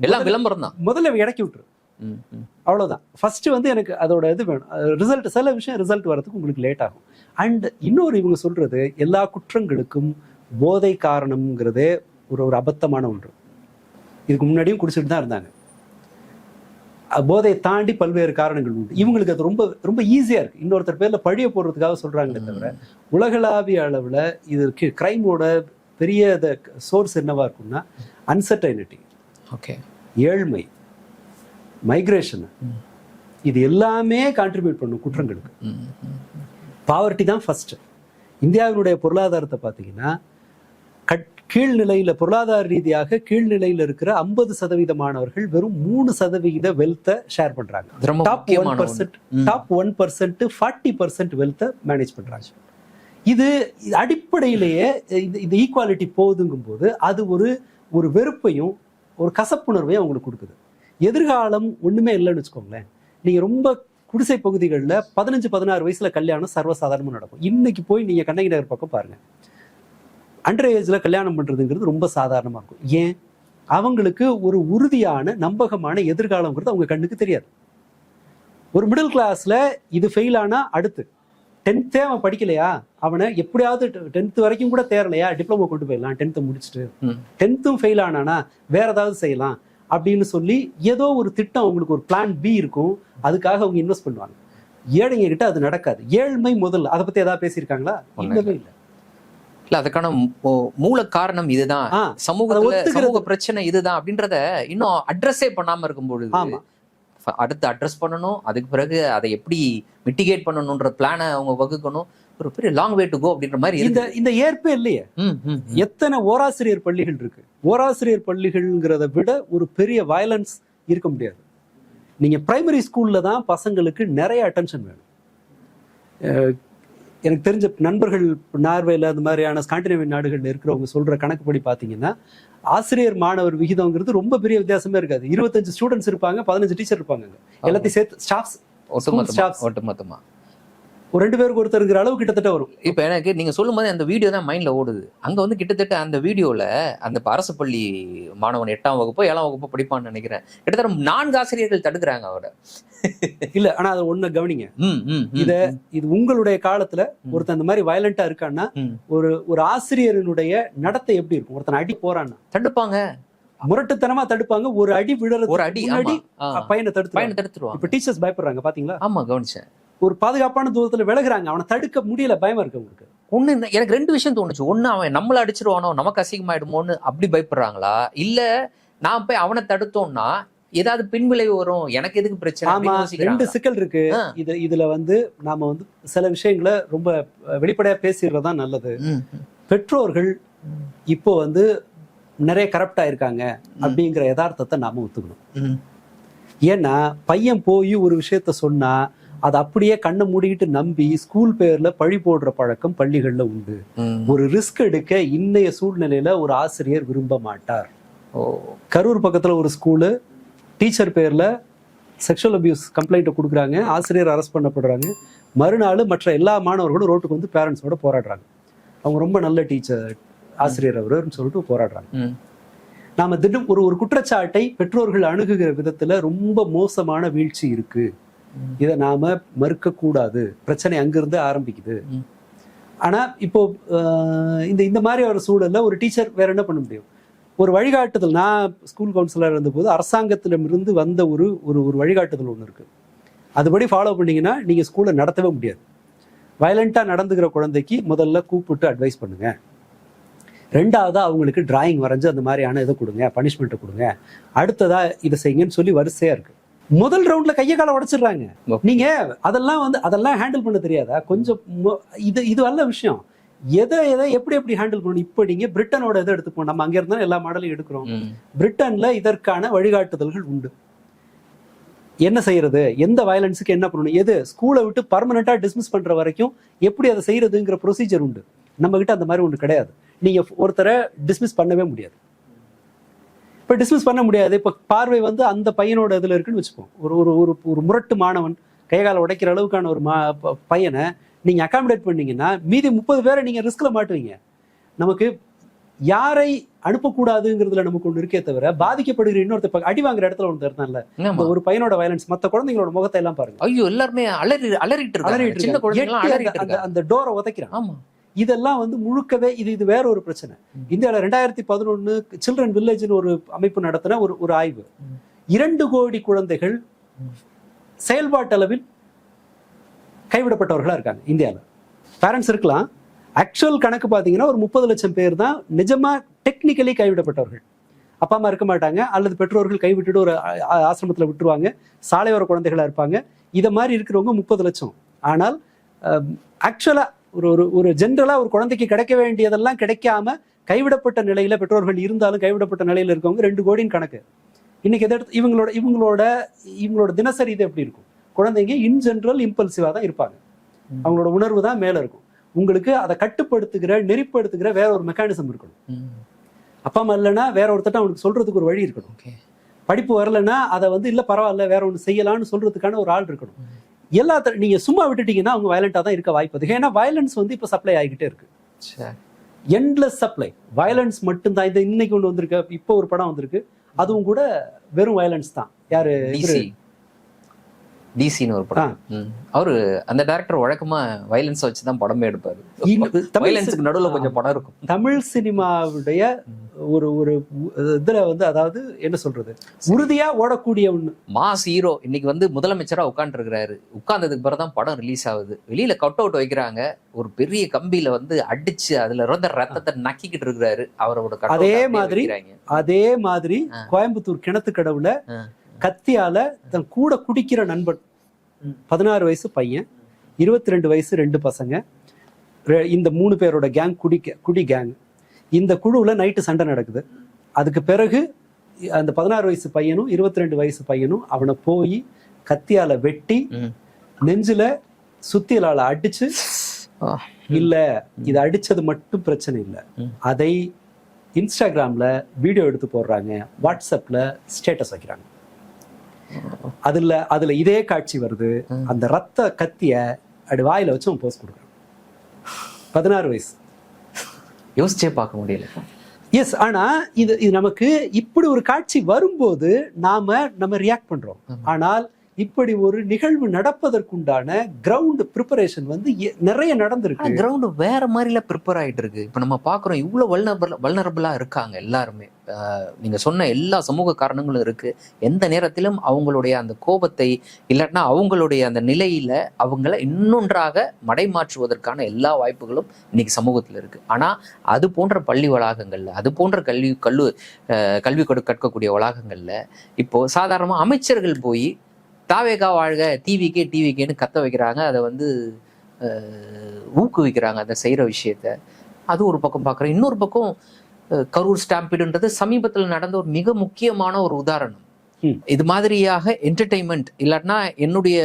எல்லாம் விளம்பரம் தான். முதல்ல இறக்கி விட்டுரு, அவ்வளவுதான். ஃபர்ஸ்ட் வந்து எனக்கு அதோட இது வேணும். ரிசல்ட், சில விஷயம் ரிசல்ட் வரதுக்கு உங்களுக்கு லேட் ஆகும். அண்ட் இன்னொரு இவங்க சொல்றது எல்லா குற்றங்களுக்கும் போதை காரணம்ங்கிறதே ஒரு அபத்தமான ஒன்று. இதுக்கு முன்னாடியும் குடிச்சிட்டு தான் இருந்தாங்க. போதையை தாண்டி பல்வேறு காரணங்கள் உண்டு. இவங்களுக்கு அது ரொம்ப ரொம்ப ஈஸியா இருக்கு. இன்னொருத்தர் பேர்ல பழிய போடுறதுக்காக சொல்றாங்களே தவிர உலகளாவிய அளவுல இதற்கு கிரைமோட பெரிய சோர்ஸ் என்னவா இருக்கும்னா அன்சர்டைனிட்டி, ஏழ்மை, மைக்ரேஷன், இது எல்லாமே கான்ட்ரிபியூட் பண்ணும் குற்றங்களுக்கு. பாவர்ட்டி தான் ஃபர்ஸ்ட். இந்தியாவினுடைய பொருளாதாரத்தை பார்த்தீங்கன்னா கீழ்நிலையில, பொருளாதார ரீதியாக கீழ்நிலையில இருக்கிற 50% மாணவர்கள் வெறும் 3% வெல்த்தை ஷேர் பண்றாங்க. டாப் 1% 40% வெல்த்தை மேனேஜ் பண்றாங்க. இது அடிப்படையிலேயே இந்த ஈக்குவாலிட்டி போகுதுங்கும் போது அது ஒரு வெறுப்பையும் ஒரு கசப்புணர்வையும் அவங்களுக்கு கொடுக்குது. எதிர்காலம் ஒண்ணுமே இல்லைன்னு வச்சுக்கோங்களேன். நீங்க ரொம்ப குடிசை பகுதிகளில் 15-16 வயசுல கல்யாணம் சர்வசாதாரணமா நடக்கும். இன்னைக்கு போய் நீங்க கண்ணகி நகர் பக்கம் பாருங்க, அண்டர் ஏஜ்ல கல்யாணம் பண்றதுங்கிறது ரொம்ப சாதாரணமா இருக்கும். ஏன்? அவங்களுக்கு ஒரு உறுதியான நம்பகமான எதிர்காலம்ங்கிறது அவங்க கண்ணுக்கு தெரியாது. ஒரு மிடில் கிளாஸ்ல இது ஃபெயில் ஆனா அடுத்து 10th அவன் படிக்கலையா, அவனை எப்படியாவது 10th வரைக்கும் கூட தேரலையா, டிப்ளமோ கொண்டு போயிடலாம், 10th முடிச்சுட்டு 10th ஃபெயில் ஆனானா வேற ஏதாவது செய்யலாம் அப்படின்னு சொல்லி ஏதோ ஒரு திட்டம், அவங்களுக்கு ஒரு பிளான் பி இருக்கும், அதுக்காக அவங்க இன்வெஸ்ட் பண்ணுவாங்க. ஏழைங்க கிட்ட அது நடக்காது. ஏழ்மை முதல்ல அதை பத்தி ஏதாவது பேசியிருக்காங்களா? இல்லவே இல்லை. இல்ல, அதுக்கான மூல காரணம் இதுதான், சமூக பிரச்சனை இதுதான் அப்படின்றத இன்னும் அட்ரஸே பண்ணாம இருக்கும்போது அடுத்து அட்ரஸ் பண்ணணும், அதுக்கு பிறகு அதை எப்படி மிட்டிகேட் பண்ணணும்ன்ற பிளானை அவங்க வகுக்கணும். ஒரு பெரிய லாங் வே டு கோ அப்படின்ற மாதிரி இந்த ஏற்பே இல்லையே. எத்தனை ஓராசிரியர் பள்ளிகள் இருக்கு. ஓராசிரியர் பள்ளிகள்ங்கிறத விட ஒரு பெரிய வயலன்ஸ் இருக்க முடியாது. நீங்க பிரைமரி ஸ்கூல்ல தான் பசங்களுக்கு நிறைய அட்டென்ஷன் வேணும். எனக்கு தெரிஞ்ச நண்பர்கள் நார்வேல அந்த மாதிரியான ஸ்காண்டினேவியன் நாடுகள்ல இருக்கிறவங்க சொல்ற கணக்குப்படி பாத்தீங்கன்னா ஆசிரியர் மாணவர் விகிதம்ங்கிறது ரொம்ப பெரிய வித்தியாசமே இருக்காது. 25 ஸ்டூடெண்ட்ஸ் இருப்பாங்க, 15 டீச்சர் இருப்பாங்க. எல்லாத்தையும் சேர்த்து ஸ்டாஃப்ஸ் ஒட்டுமொத்தமா ஒரு 2 பேருக்கு ஒருத்தருங்கிற அளவு கிட்டத்தட்ட வரும். இப்ப எனக்கு நீங்க சொல்லும் போது அந்த வீடியோ தான் மைண்ட்ல ஓடுது. அங்க வந்து கிட்டத்தட்ட அந்த வீடியோல அந்த அரசு பள்ளி மாணவன் 8ஆம் வகுப்போ 7ஆம் வகுப்போ படிப்பான்னு நினைக்கிறேன், கிட்டத்தட்ட 4 ஆசிரியர்கள் தடுக்கிறாங்க அவரை. இல்ல, ஆனா அதை ஒண்ணு கவனிங்க. இது உங்களுடைய காலத்துல ஒருத்தன் அந்த மாதிரி வயலண்டா இருக்கான்னா ஒரு ஆசிரியரினுடைய நடத்தை எப்படி இருக்கும்? ஒருத்தன் அடி போறான்னா தடுப்பாங்க, முரட்டுத்தனமா தடுப்பாங்க. ஒரு அடி விடுறது, ஒரு அடி பையனை தடுத்துருவாங்க. இப்ப டீச்சர்ஸ் பயப்படுறாங்க பாத்தீங்களா? ஆமா, கவனிச்சேன். ஒரு பாதுகாப்பான தூரத்துல விலகுறாங்க, அவனை தடுக்க முடியல, பயமா இருக்கு அவங்களுக்கு. ஒண்ணு எனக்கு 2 விஷயம் தோணுச்சு. ஒண்ணு, அவன் நம்மள அடிச்சிருவானோ, நமக்கு அசிங்கமாயிடுமோன்னு அப்படி பயப்படுறாங்களா, இல்ல நான் போய் அவனை தடுத்தோம்னா ஏதாவது பின்விளைவு வரும், எனக்கு எதுக்கு பிரச்சனை? ஆமா, 2 சிக்கல் இருக்கு. இதுல வந்து நாம வந்து சில விஷயங்களை ரொம்ப வெளிப்படையா பேசிடுறதுதான் நல்லது. பெற்றோர்கள் இப்போ வந்து நிறைய கரப்டா இருக்காங்க அப்படிங்கிற யதார்த்தத்தை நாம ஒத்துக்கணும். ஏன்னா பையன் போய் ஒரு விஷயத்த சொன்னா அதை அப்படியே கண்ணை மூடிக்கிட்டு நம்பி ஸ்கூல் பேர்ல பழி போடுற பழக்கம் பள்ளிகள்ல உண்டு. ஒரு ரிஸ்க் எடுக்க இன்னைய சூழ்நிலையில ஒரு ஆசிரியர் விரும்ப மாட்டார். கரூர் பக்கத்துல ஒரு ஸ்கூலு டீச்சர் பேர்ல செக்ஷுவல் அபியூஸ் கம்ப்ளைண்ட் கொடுக்குறாங்க, ஆசிரியர் அரெஸ்ட் பண்ணப்படுறாங்க. மறுநாள் மற்ற எல்லா மாணவர்களும் ரோட்டுக்கு வந்து பேரண்ட்ஸோட போராடுறாங்க. அவங்க ரொம்ப நல்ல டீச்சர், ஆசிரியர் அவருன்னு சொல்லிட்டு போராடுறாங்க. நாம தினம் ஒரு குற்றச்சாட்டை பெற்றோர்கள் அணுகுகிற விதத்துல ரொம்ப மோசமான வீழ்ச்சி இருக்கு. இதை நாம மறுக்க கூடாது. பிரச்சனை அங்கிருந்து ஆரம்பிக்குது. ஆனா இப்போ இந்த மாதிரி ஒரு சூழல்ல ஒரு டீச்சர் வேற என்ன பண்ண முடியும்? ஒரு வழிகாட்டுதல், நான் ஸ்கூல் கவுன்சிலர் இருந்தபோது அரசாங்கத்திடமிருந்து வந்த ஒரு ஒரு வழிகாட்டுதல் ஒன்று இருக்கு. அதுபடி ஃபாலோ பண்ணீங்கன்னா நீங்க ஸ்கூலை நடத்தவே முடியாது. வயலண்டா நடந்துக்கிற குழந்தைக்கு முதல்ல கூப்பிட்டு அட்வைஸ் பண்ணுங்க. ரெண்டாவதா அவங்களுக்கு டிராயிங் வரைஞ்சு அந்த மாதிரியான இதை கொடுங்க, பனிஷ்மெண்ட்டை கொடுங்க. அடுத்ததா இதை செய்யுங்கன்னு சொல்லி வரிசையா இருக்கு. முதல் ரவுண்ட்ல கையை காலை உடைச்சிடுறாங்க. நீங்க அதெல்லாம் ஹேண்டில் பண்ண தெரியாதா? கொஞ்சம் இது நல்ல விஷயம். எதை எப்படி ஹேண்டில் பண்ணணும். இப்போ நீங்க பிரிட்டனோட எதை எடுத்துப்போம், நம்ம அங்க இருந்தாலும் எல்லா மாடலையும் எடுக்கிறோம். பிரிட்டன்ல இதற்கான வழிகாட்டுதல்கள் உண்டு. என்ன செய்யறது, எந்த வயலன்ஸுக்கு என்ன பண்ணணும், எது ஸ்கூலை விட்டு பர்மனண்டா டிஸ்மிஸ் பண்ற வரைக்கும் எப்படி அதை செய்யறதுங்கிற ப்ரொசீஜர் உண்டு. நம்ம கிட்ட அந்த மாதிரி ஒன்று கிடையாது. நீங்க ஒருத்தரை டிஸ்மிஸ் பண்ணவே முடியாது. இப்போ டிஸ்மிஸ் பண்ண முடியாது. இப்போ பார்வை வந்து அந்த பையனோட இதில் இருக்குன்னு வச்சுப்போம். ஒரு முரட்டு மாணவன் கைகால உடைக்கிற அளவுக்கான ஒரு பையனை நீங்கள் அகாமடேட் பண்ணீங்கன்னா மீதி 30 பேரை நீங்கள் ரிஸ்கில் மாட்டுவீங்க. நமக்கு யாரை அனுப்பக்கூடாதுங்கிறதுல நமக்கு ஒன்று இருக்கே தவிர, பாதிக்கப்படுகிற இன்னொருத்த அடி வாங்குற இடத்துல ஒன்று இருந்தான்ல, ஒரு பையனோட வயலன்ஸ், மற்ற குழந்தைங்களோட முகத்தை எல்லாம் பாருங்க. ஐயோ, எல்லாருமே அந்த டோரை உதைக்கிறான். ஆமா, இதெல்லாம் வந்து முழுக்கவே இது வேற ஒரு பிரச்சனை. இந்தியாவில் 2011 சில்ட்ரன் வில்லேஜ்னு ஒரு அமைப்பு நடத்தின ஒரு ஆய்வு. 2 கோடி குழந்தைகள் செயல்பாட்டு அளவில் கைவிடப்பட்டவர்களா இருக்காங்க இந்தியாவில். பேரண்ட்ஸ் இருக்கலாம், ஆக்சுவல் கணக்கு பார்த்தீங்கன்னா ஒரு 30 லட்சம் பேர் தான் நிஜமா டெக்னிக்கலி கைவிடப்பட்டவர்கள். அப்பா அம்மா இருக்க மாட்டாங்க, அல்லது பெற்றோர்கள் கைவிட்டுட்டு ஒரு ஆசிரமத்தில் விட்டுருவாங்க, சாலையோர குழந்தைகளா இருப்பாங்க. இதை மாதிரி இருக்கிறவங்க 30 லட்சம். ஆனால் ஆக்சுவலா ஒரு ஜென்ரலா ஒரு குழந்தைக்கு கிடைக்க வேண்டியதெல்லாம் கிடைக்காம கைவிடப்பட்ட நிலையில பெற்றோர்கள் இருந்தாலும் கைவிடப்பட்ட நிலையில இருக்கவங்க 2 கோடின்னு கணக்கு. இன்னைக்கு எதை எடுத்து இவங்களோட தினசரி இது எப்படி இருக்கும்? குழந்தைங்க இன் ஜென்ரல் இம்பல்சிவா தான் இருப்பாங்க. அவங்களோட உணர்வு தான் மேல இருக்கும். உங்களுக்கு அதை கட்டுப்படுத்துகிற நெறிப்படுத்துகிற வேற ஒரு மெக்கானிசம் இருக்கணும். அப்பா அம்மா இல்லைன்னா வேற ஒருத்தட்ட அவனுக்கு சொல்றதுக்கு ஒரு வழி இருக்கணும். படிப்பு வரலைன்னா அதை வந்து இல்ல பரவாயில்ல வேற ஒன்று செய்யலாம்னு சொல்றதுக்கான ஒரு ஆள் இருக்கணும். நீங்க சும்மா விட்டுட்டீங்கன்னா அவங்க வயலண்டா தான் இருக்க வாய்ப்பு இருக்கு. ஏன்னா வயலன்ஸ் வந்து இப்ப சப்ளை ஆகிக்கிட்டே இருக்கு. எண்ட்லெஸ் சப்ளை வயலன்ஸ் மட்டும்தான். இது இன்னைக்கு ஒன்று வந்திருக்கு, இப்போ ஒரு படம் வந்திருக்கு, அதுவும் கூட வெறும் வயலன்ஸ் தான். யாரு? டிசின்னு ஒரு படம். அவரு அந்த டைரக்டர் வழக்கமா வயலன்ஸ் வச்சுதான் படமே எடுப்பாரு. வயலன்ஸ்க்கு நடுவுல கொஞ்சம் படம் இருக்கும். தமிழ் சினிமாவுடைய ஒரு இதுல வந்து, அதாவது என்ன சொல்றது, உறுதியா ஓடக்கூடிய ஒண்ணு. மாஸ் ஹீரோ இன்னைக்கு வந்து முதலமைச்சரா உட்கார்ந்து இருக்கிறாரு. உட்கார்ந்ததுக்கு பிறகுதான் படம் ரிலீஸ் ஆகுது. வெளியில கட் அவுட் வைக்கிறாங்க, ஒரு பெரிய கம்பியில வந்து அடிச்சு அதுல இருந்த ரத்தத்தை நக்கிக்கிட்டு இருக்கிறாரு. அவரோட அதே மாதிரி கோயம்புத்தூர் கிணத்து கடவுல கத்தியால தன் கூட குடிக்கிற நண்பன், 16 வயசு பையன், 22 வயசு 2 பசங்க, இந்த 3 பேரோட கேங், குடி கேங். இந்த குழுவில் நைட்டு சண்டை நடக்குது. அதுக்கு பிறகு அந்த 16 வயசு பையனும் 22 வயசு பையனும் அவனை போய் கத்தியால வெட்டி நெஞ்சில சுத்தியலால அடிச்சு, இல்ல இது அடிச்சது மட்டும் பிரச்சனை இல்லை, அதை இன்ஸ்டாகிராம்ல வீடியோ எடுத்து போடுறாங்க, வாட்ஸ்அப்ல ஸ்டேட்டஸ் வைக்கிறாங்க. அதுல இதே காட்சி வருது. அந்த ரத்த கத்திய அப்படி வாயில வச்சு அவன் போஸ்ட் கொடுக்குறான். 16 வயசு. யோசிச்சே பார்க்க முடியல. எஸ். ஆனா இது நமக்கு இப்படி ஒரு காட்சி வரும்போது நம்ம ரியாக்ட் பண்றோம். ஆனால் இப்படி ஒரு நிகழ்வு நடப்பதற்குண்டான கிரவுண்ட் ப்ரிப்பரேஷன் வந்து நிறைய நடந்திருக்கு. கிரவுண்ட் வேற மாதிரில ப்ரிப்பேர் ஆயிட்டு இருக்கு. இப்ப நம்ம பாக்குறோம் இவ்வளவு வல்னரபிளா இருக்காங்க எல்லாருமே. நீங்க சொன்ன எல்லா சமூக காரணங்களும் இருக்கு. எந்த நேரத்திலும் அவங்களுடைய அந்த கோபத்தை இல்லாட்டினா அவங்களுடைய அந்த நிலையில அவங்கள இன்னொன்றாக மடைமாற்றுவதற்கான எல்லா வாய்ப்புகளும் இன்னைக்கு சமூகத்துல இருக்கு. ஆனா அது போன்ற பள்ளி வளாகங்கள்ல, அது போன்ற கல்வி கற்கக்கூடிய வளாகங்கள்ல இப்போ சாதாரணமா அமைச்சர்கள் போய் தாவேகா வாழ்க, டிவிக்கேன்னு கத்த வைக்கிறாங்க. அதை வந்து ஊக்குவிக்கிறாங்க அதை செய்யற விஷயத்த. அது ஒரு பக்கம் பார்க்குறேன். இன்னொரு பக்கம் கரூர் ஸ்டாம்பீடுன்றது சமீபத்தில் நடந்த ஒரு மிக முக்கியமான ஒரு உதாரணம். இது மாதிரியாக என்டர்டெயின்மெண்ட் இல்லாட்டினா என்னுடைய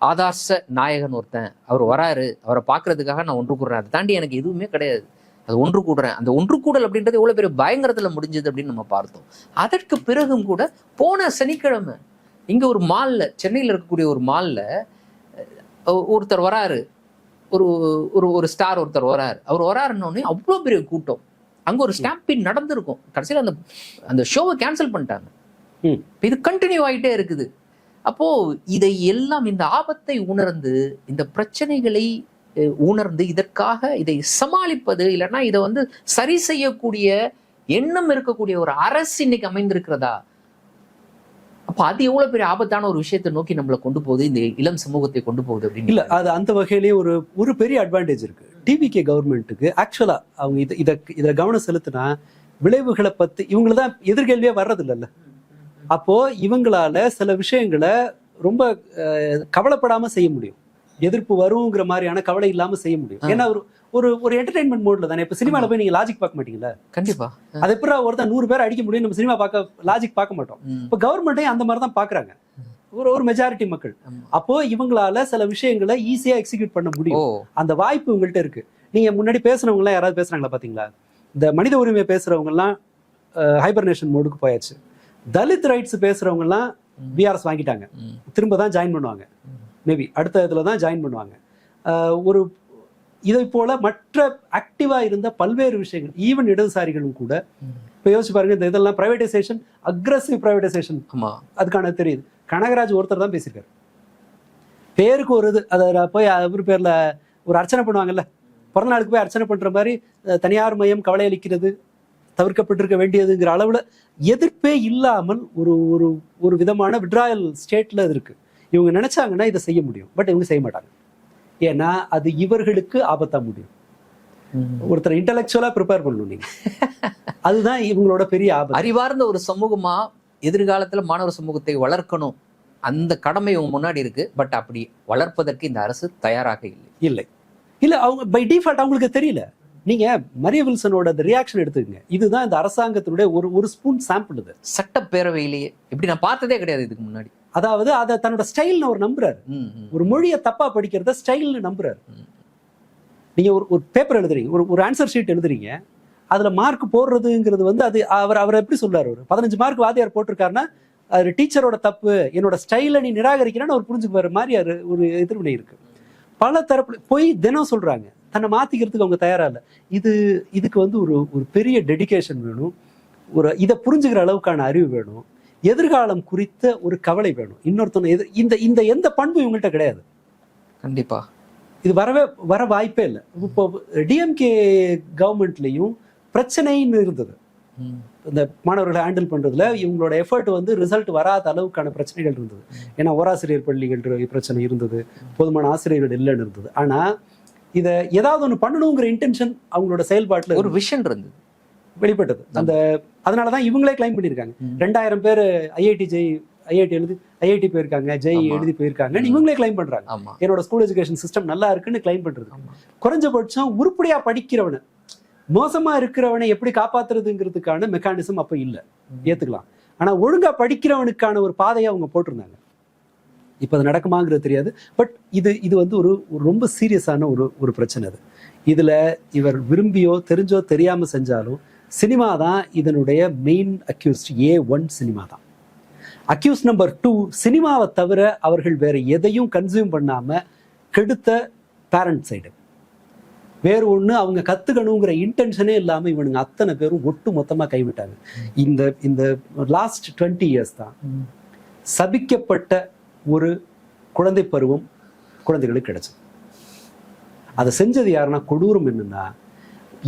ஆதார்ச நாயகன் ஒருத்தன் அவர் வராரு, அவரை பார்க்கறதுக்காக நான் ஒன்று கூடுறேன். அதை தாண்டி எனக்கு எதுவுமே கிடையாது. அது ஒன்று கூடுறேன். அந்த ஒன்று கூடல் அப்படின்றது எவ்வளவு பெரிய பயங்கரத்துல முடிஞ்சது அப்படின்னு நம்ம பார்த்தோம். அதற்கு பிறகும் கூட போன சனிக்கிழமை இங்க ஒரு மால்ல, சென்னையில் இருக்கக்கூடிய ஒரு மால்ல ஒருத்தர் வராரு, ஒரு ஸ்டார் ஒருத்தர் வராரு. அவர் வராருன்னொடனே அவ்வளோ பெரிய கூட்டம். அங்க ஒரு ஸ்டாம்பீட் நடந்திருக்கும். கடைசியில் அந்த ஷோவை கேன்சல் பண்ணிட்டாங்க. இது கண்டினியூ ஆகிட்டே இருக்குது. அப்போ இதை எல்லாம், இந்த ஆபத்தை உணர்ந்து, இந்த பிரச்சனைகளை உணர்ந்து இதற்காக இதை சமாளிப்பது இல்லைன்னா இதை வந்து சரி செய்யக்கூடிய எண்ணம் இருக்கக்கூடிய ஒரு அரசு இன்னைக்கு அமைந்திருக்கிறதா? அப்ப அது எவ்வளவு பெரிய ஆபத்தான ஒரு விஷயத்தை நோக்கி நம்மளை கொண்டு போகுது, இந்த இளம் சமூகத்தை கொண்டு போகுது அப்படின்னு. இல்ல, அது அந்த வகையிலேயே ஒரு பெரிய அட்வான்டேஜ் இருக்கு டிவிகே கவர்மெண்ட்டுக்கு. ஆக்சுவலா அவங்க இத கவனம் செலுத்தினா விளைவுகளை பத்தி இவங்களதான் எதிர்கேள்வியே வர்றது இல்லைல்ல. அப்போ இவங்களால சில விஷயங்களை ரொம்ப கவலைப்படாம செய்ய முடியும். எதிர்ப்பு வருங்கிற மாதிரியான கவலை இல்லாம செய்ய முடியும். ஏன்னா ஒரு என்டர்டைன்மெண்ட் மோட்ல தானே. இப்ப சினிமால போய் நீங்க லாஜிக் பார்க்க மாட்டீங்களா? கண்டிப்பா. அது எப்படி ஒருத்தன் 100 பேர் அடிக்க முடியும், நம்ம சினிமா லாஜிக் பார்க்க மாட்டோம். இப்ப கவர்மெண்ட்டையும் அந்த மாதிரி தான் பாக்குறாங்க ஒரு மெஜாரிட்டி மக்கள். அப்போ இவங்களால சில விஷயங்களை ஈஸியா எக்ஸிக்யூட் பண்ண முடியும். அந்த வாய்ப்பு உங்கள்கிட்ட இருக்கு. நீங்க முன்னாடி பேசுனவங்க எல்லாம் யாராவது பேசுறாங்களா பாத்தீங்களா? இந்த மனித உரிமை பேசுறவங்க எல்லாம் ஹைபர்னேஷன் மோடுக்கு போயாச்சு. தலித் ரைட்ஸ் பேசுறவங்க எல்லாம் பிஆர்எஸ் வாங்கிட்டாங்க, திரும்ப தான் ஜாயின் பண்ணுவாங்க. மேபி அடுத்த இதுல தான் ஜாயின் பண்ணுவாங்க. ஒரு இதை போல மற்ற ஆக்டிவா இருந்த பல்வேறு விஷயங்கள், ஈவன் இடதுசாரிகளும் கூட இப்ப யோசிச்சு பாருங்க. இந்த இதெல்லாம் பிரைவேடைசேஷன், அக்ரஸிவ் பிரைவேடைசேஷன், அதுக்கான தெரியுது. கனகராஜ் ஒருத்தர் தான் பேசியிருக்காரு. பேருக்கு ஒரு இது, அதை போய் அவர் பேர்ல ஒரு அர்ச்சனை பண்ணுவாங்கல்ல, பிறந்த நாளுக்கு போய் அர்ச்சனை பண்ற மாதிரி தனியார் மையம் கவலை அளிக்கிறது, தவிர்க்கப்பட்டிருக்க வேண்டியதுங்கிற அளவுல எதிர்ப்பே இல்லாமல் ஒரு விதமான விட்ராயல் ஸ்டேட்ல இருக்கு. இவங்க நினைச்சாங்கன்னா இதை செய்ய முடியும், பட் இவங்க செய்ய மாட்டாங்க. ஏன்னா அது இவர்களுக்கு ஆபத்தா முடியும். ஒருத்தர் இன்டெலெக்சுவலா ப்ரிப்பேர் பண்ணணும் நீங்க. அதுதான் இவங்களோட பெரிய ஆபத்து. அறிவார்ந்த ஒரு சமூகமா எதிர்காலத்துல மாணவர் சமூகத்தை வளர்க்கணும், அந்த கடமை இவங்க முன்னாடி இருக்கு. பட் அப்படி வளர்ப்பதற்கு இந்த அரசு தயாராக இல்லை. அவங்க பை டிஃபால்ட் அவங்களுக்கு தெரியல. நீங்க மரிய வில்சனோட ரியாக்ஷன் எடுத்துக்கங்க. இதுதான் இந்த அரசாங்கத்தினுடைய ஒரு ஸ்பூன் சாம்பிள். இது சட்டப்பேரவையிலேயே இப்படி நான் பார்த்ததே கிடையாது இதுக்கு முன்னாடி. அதாவது அதை தன்னோட ஸ்டைல்னு அவர் நம்புறாரு. ஒரு மொழியை தப்பா படிக்கிறத ஸ்டைல்னு நம்புறாரு. நீங்க ஒரு பேப்பர் எழுதுறீங்க, ஒரு ஆன்சர் ஷீட் எழுதுறீங்க, அதுல மார்க் போடுறதுங்கிறது வந்து அது அவர் எப்படி சொல்றாரு? ஒரு 15 மார்க் வாத்தியார் போட்டிருக்காருன்னா அது டீச்சரோட தப்பு, என்னோட ஸ்டைலை நீ நிராகரிக்கிறேன்னு அவர் புரிஞ்சுக்குற மாதிரி ஒரு எதிர்வினை இருக்கு. பல தரப்புல போய் தினம் சொல்றாங்க, தன்னை மாத்திக்கிறதுக்கு அவங்க தயாரா இல்லை. இதுக்கு வந்து ஒரு பெரிய டெடிகேஷன் வேணும், இதை புரிஞ்சுக்கிற அளவுக்கான அறிவு வேணும், எதிர்காலம் குறித்த ஒரு கவலை வேணும். இன்னொருத்தவங்க இந்த எந்த பண்பு இவங்கள்ட்ட கிடையாது. கண்டிப்பா இது வர வாய்ப்பே இல்லை. இப்போ டிஎம்கே கவர்மெண்ட்லயும் பிரச்சனைன்னு இருந்தது. இந்த மாணவர்களை ஹேண்டில் பண்றதுல இவங்களோட எஃபர்ட் வந்து ரிசல்ட் வராத அளவுக்கான பிரச்சனைகள் இருந்தது. ஏன்னா ஓராசிரியர் பள்ளிகள் பிரச்சனை இருந்தது, போதுமான ஆசிரியர்கள் இல்லைன்னு இருந்தது. ஆனா இதை ஏதாவது ஒன்று பண்ணணுங்கிற இன்டென்ஷன் அவங்களோட செயல்பாட்டுல ஒரு விஷன் இருந்தது, வெளிப்பட்டது. அதனாலதான் இவங்களே கிளைம் பண்ணியிருக்காங்க. 2000 பேர் ஐஐடி போயிருக்காங்க, ஜெய் எழுதி போயிருக்காங்க, இவங்களே கிளைம் பண்றாங்க. என்னோட ஸ்கூல் எஜுகேஷன் சிஸ்டம் நல்லா இருக்குன்னு கிளைம் பண்றது. குறைஞ்சபட்சம் உருப்படியா படிக்கிறவனை, மோசமா இருக்கிறவனை எப்படி காப்பாத்துறதுங்கிறதுக்கான மெக்கானிசம் அப்ப இல்ல, ஏத்துக்கலாம். ஆனா ஒழுங்கா படிக்கிறவனுக்கான ஒரு பாதையை அவங்க போட்டிருந்தாங்க. இப்ப அது நடக்குமாங்கிறது தெரியாது. பட் இது வந்து ஒரு ரொம்ப சீரியஸான ஒரு பிரச்சனை. அது இதுல இவர் விரும்பியோ தெரிஞ்சோ தெரியாம செஞ்சாலும் சினிமா தான் இதனுடைய மெயின் அக்யூஸ்ட். A1 சினிமா தான் அக்யூஸ். நம்பர் 2 சினிமாவை தவிர அவர்கள் வேற எதையும் கன்சியூம் பண்ணாம கெடுத்த பேரண்ட் சைடு. வேறு ஒண்ணு அவங்க கத்துக்கணுங்கிற இன்டென்ஷனே இல்லாம இவனுங்க அத்தனை பேரும் ஒட்டு மொத்தமா கைவிட்டாங்க. இந்த லாஸ்ட் 20 இயர்ஸ் தான் சபிக்கப்பட்ட ஒரு குழந்தை பருவம் குழந்தைகளுக்கு கிடைச்சது. அதை செஞ்சது யாருன்னா, கொடூரம் என்னன்னா,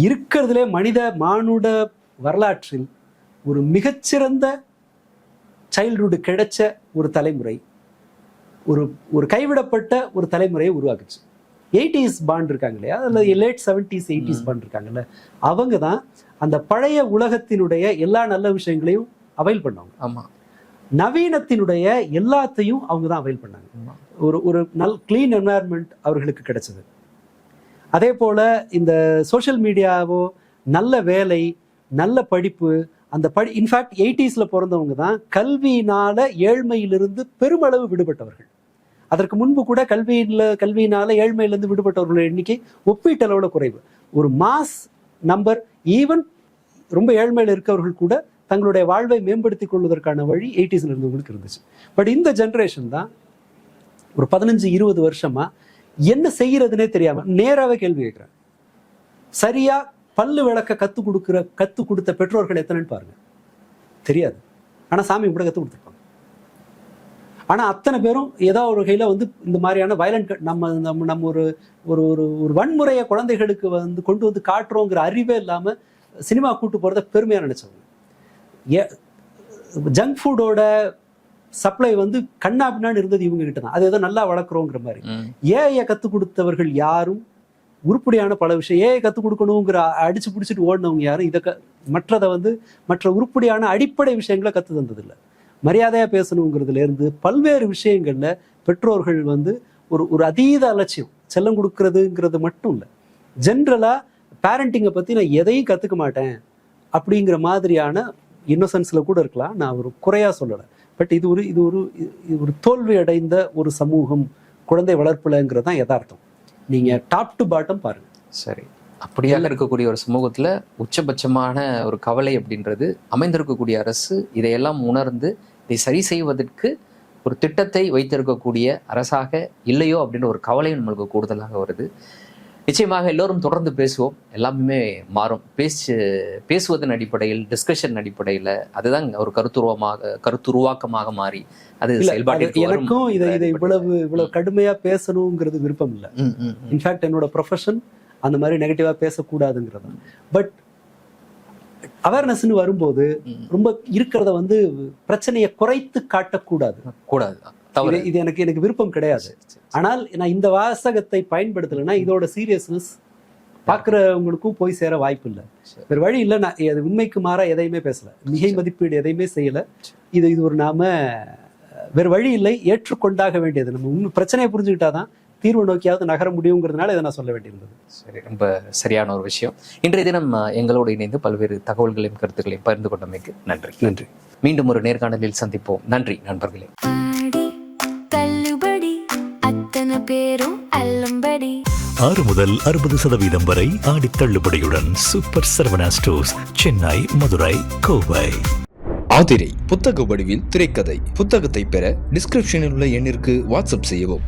இருக்கிறதுலே மானுட வரலாற்றில் ஒரு மிகச்சிறந்த சைல்ட்ஹுட் கிடைச்ச ஒரு தலைமுறை, ஒரு கைவிடப்பட்ட ஒரு தலைமுறையை உருவாக்குச்சு. 80s பாண்ட் இருக்காங்க இல்லையா, அதில் லேட் 70s 80s பாண்ட் இருக்காங்கல்ல, அவங்க தான் அந்த பழைய உலகத்தினுடைய எல்லா நல்ல விஷயங்களையும் அவைல் பண்ணாங்க. ஆமா, நவீனத்தினுடைய எல்லாத்தையும் அவங்க தான் அவைல் பண்ணாங்க. ஒரு கிளீன் என்வாயர்மெண்ட் அவர்களுக்கு கிடைச்சது. அதே போல இந்த சோஷியல் மீடியாவோ, நல்ல வேலை, நல்ல படிப்பு, இன்ஃபேக்ட் 80sல பிறந்தவங்க தான் கல்வியினால ஏழ்மையிலிருந்து பெருமளவு விடுபட்டவர்கள். அதற்கு முன்பு கூட கல்வியினால ஏழ்மையிலிருந்து விடுபட்டவர்கள் எண்ணிக்கை ஒப்பீட்டளவுல குறைவு. ஒரு மாஸ் நம்பர். ஈவன் ரொம்ப ஏழ்மையில இருக்கவர்கள் கூட தங்களுடைய வாழ்வை மேம்படுத்திக் கொள்வதற்கான வழி 80sல இருந்தவங்களுக்கு இருந்துச்சு. பட் இந்த ஜெனரேஷன் தான் ஒரு 15-20 வருஷமா என்ன செய்யறதுனே தெரியாம நேராவே கேள்வி கேட்கிறேன். சரியா பல்லு விளக்க கத்து கொடுத்த பெற்றோர்கள் எத்தனைன்னு பாருங்க. தெரியாது. ஆனா சாமி கூட கத்து கொடுத்துருப்பாங்க. ஆனா அத்தனை பேரும் ஏதோ ஒரு வகையில வந்து இந்த மாதிரியான வயலண்ட் நம்ம ஒரு வன்முறையை குழந்தைகளுக்கு வந்து கொண்டு வந்து காட்டுறோங்கிற அறிவே இல்லாம சினிமா கூட்டு போகிறத பெருமையாக நினச்சவங்க. ஜங்க் ஃபுட்டோட சப்ளை வந்து கண்ணா பின்னான்னு இருந்தது இவங்க கிட்ட தான். அது ஏதோ நல்லா வளர்க்குறோங்கிற மாதிரி. ஏஐயை கற்றுக் கொடுத்தவர்கள் யாரும் உருப்படியான பல விஷயம் ஏஐ கற்றுக் கொடுக்கணுங்கிற அடிச்சு பிடிச்சிட்டு ஓடினவங்க யாரும் இதை மற்றதை வந்து மற்ற உருப்படியான அடிப்படை விஷயங்களை கற்று தந்ததில்லை. மரியாதையாக பேசணுங்கிறதுலேருந்து பல்வேறு விஷயங்களில் பெற்றோர்கள் வந்து ஒரு அதீத அலட்சியம். செல்லம் கொடுக்கறதுங்கிறது மட்டும் இல்லை, ஜென்ரலாக பேரண்டிங்கை பற்றி நான் எதையும் கற்றுக்க மாட்டேன் அப்படிங்கிற மாதிரியான இன்னோசன்ஸில் கூட இருக்கலாம். நான் ஒரு குறையாக சொல்லலை. பட் இது ஒரு தோல்வி அடைந்த ஒரு சமூகம் குழந்தை வளர்ப்புலங்கிறது தான் யதார்த்தம். நீங்கள் டாப் டு பாட்டம் பாருங்கள். சரி, அப்படியாக இருக்கக்கூடிய ஒரு சமூகத்தில் உச்சபட்சமான ஒரு கவலை அப்படின்றது அமைந்திருக்கக்கூடிய அரசு இதையெல்லாம் உணர்ந்து இதை சரி செய்வதற்கு ஒரு திட்டத்தை வைத்திருக்கக்கூடிய அரசாக இல்லையோ அப்படின்ற ஒரு கவலையும் நம்மளுக்கு கூடுதலாக வருது. நிச்சயமாக எல்லோரும் தொடர்ந்து பேசுவோம், எல்லாமே மாறும். பேசுவதன் அடிப்படையில், டிஸ்கஷன் அடிப்படையில் அதுதான் ஒரு கருத்துருவாக்கமாக மாறி அது செயல்பாட்டிற்கு வரும். எனக்கும் இதை இவ்வளவு கடுமையா பேசணுங்கிறது விருப்பம் இல்லை. இன்ஃபேக்ட் என்னோட ப்ரொஃபஷன் அந்த மாதிரி நெகட்டிவா பேசக்கூடாதுங்கிறது. பட் அவேர்னஸ்ன்னு வரும்போது ரொம்ப இருக்கிறத வந்து பிரச்சனையை குறைத்து காட்டக்கூடாது. இது எனக்கு விருப்பம் கிடையாது. ஆனால் நான் இந்த வாசகத்தை பயன்படுத்தலைன்னா இதோட சீரியஸ்னஸ் பார்க்குறவங்களுக்கும் போய் சேர வாய்ப்பு இல்லை. வேறு வழி இல்லை. நான் அது உண்மைக்கு மாற எதையுமே பேசலை, மிகை மதிப்பீடு எதையுமே செய்யலை. இது ஒரு நாம வேறு வழி இல்லை, ஏற்றுக்கொண்டாக வேண்டியது. நம்ம உண்மை பிரச்சனையை புரிஞ்சுக்கிட்டாதான் தீர்வு நோக்கியாவது நகர முடியுங்கிறதுனால இதை நான் சொல்ல வேண்டியிருந்தது. சரி, ரொம்ப சரியான ஒரு விஷயம். இன்றைய தினம் எங்களோடு இணைந்து பல்வேறு தகவல்களையும் கருத்துக்களையும் பகிர்ந்து கொண்டமைக்கு நன்றி. நன்றி. மீண்டும் ஒரு நேர்காணலில் சந்திப்போம். நன்றி நண்பர்களே. பேரும் 6 முதல் 60% வரை ஆடி தள்ளுபடியுடன் சூப்பர் சரவணா ஸ்டோர்ஸ், சென்னை, மதுரை, கோவை. ஆதிரை புத்தக வடிவில் திரைக்கதை புத்தகத்தை பெற டிஸ்கிரிப்ஷனில் உள்ள எண்ணிற்கு வாட்ஸ்அப் செய்யவும்.